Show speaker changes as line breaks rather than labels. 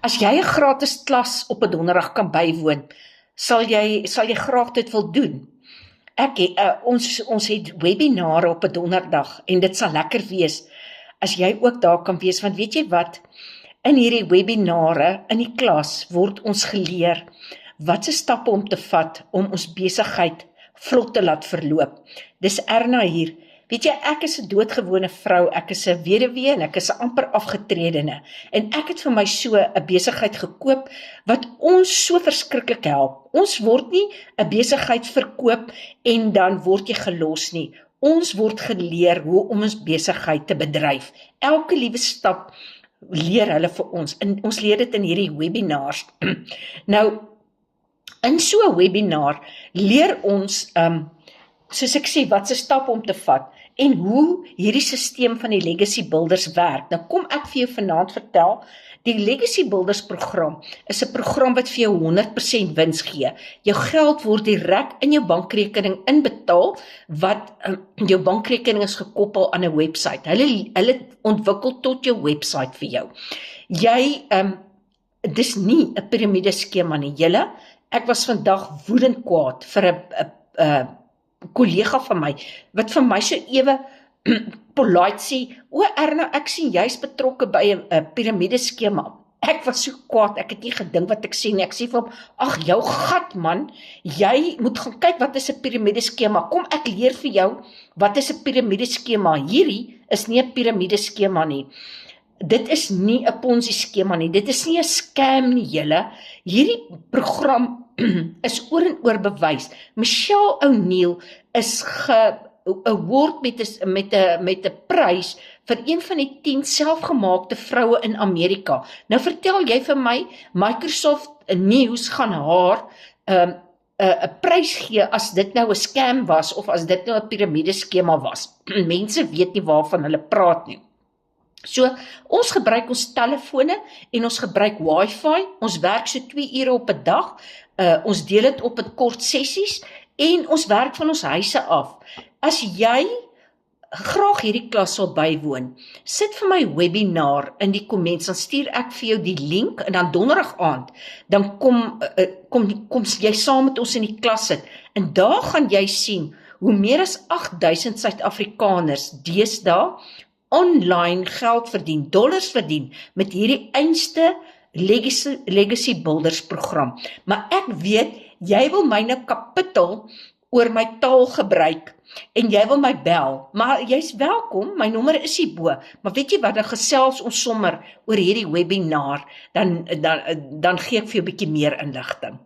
As jy 'n gratis klas op 'n donderdag kan bywoon, sal jy graag dit wil doen. Ons het webinare op 'n donderdag en dit sal lekker wees as jy ook daar kan wees, want weet jy wat, in hierdie webinare, in die klas, word ons geleer wat se stappe om te vat om ons besigheid vlot te laat verloop. Dis Erna hier. Weet jy, ek is 'n doodgewone vrou, ek is 'n weduwee en ek is 'n amper afgetredene. En ek het vir my so 'n besigheid gekoop wat ons so verskriklik help. Ons word nie 'n besigheid verkoop en dan word jy gelos nie. Ons word geleer hoe om ons besigheid te bedryf. Elke liewe stap leer hulle vir ons. En ons leer dit in hierdie webinars. Nou, in so 'n webinar leer ons, soos ek sê, wat se stap om te vat en hoe hierdie stelsel van die Legacy Builders werk. Nou kom ek vir jou vanaand vertel, die Legacy Builders program is 'n program wat vir jou 100% wins gee. Jou geld word direk in jou bankrekening inbetaal, wat jou bankrekening is gekoppel aan 'n webwerf. Hulle ontwikkel tot jou webwerf vir jou. Dis nie 'n piramideskema nie. Ek was vandag woedend kwaad vir 'n kollega van my, wat vir my so ewe polite sê, o Erna, ek sien jy's betrokke by 'n piramideskema. Ek was so kwaad, ek het nie gedink wat ek sê nie. Ek sê vir hom, ag jou gat man, jy moet gaan kyk wat is 'n piramideskema. Kom ek leer vir jou wat is 'n piramideskema. Hierdie is nie 'n piramideskema nie. Dit is nie 'n Ponzi skema nie. Dit is nie 'n scam nie, julle. Hierdie program is oor en oor bewys. Michelle O'Neil is award met 'n prys vir een van die 10 selfgemaakte vroue in Amerika. Nou vertel jy vir my, Microsoft News gaan haar 'n prys gee as dit nou 'n scam was of as dit nou 'n piramideskema was. Mense weet nie waarvan hulle praat nie. So, ons gebruik ons telefone en ons gebruik wifi, ons werk so 2 ure op 'n dag, ons deel dit op in kort sessies en ons werk van ons huise af. As jy graag hierdie klas sal bywoon, sit vir my webinar in die comments, dan stuur ek vir jou die link en dan donderdag aand, dan kom jy saam met ons in die klas sit en daar gaan jy sien hoe meer as 8000 Suid-Afrikaners deesdae online geld verdien, dollars verdien, met hierdie einste Legacy Builders program. Maar ek weet, jy wil my nou kapittel oor my taal gebruik, en jy wil my bel, maar jy's welkom, my nommer is hierbo, maar weet jy wat, dan gesels ons sommer oor hierdie webinar, dan gee ek vir jou 'n bietjie meer inligting.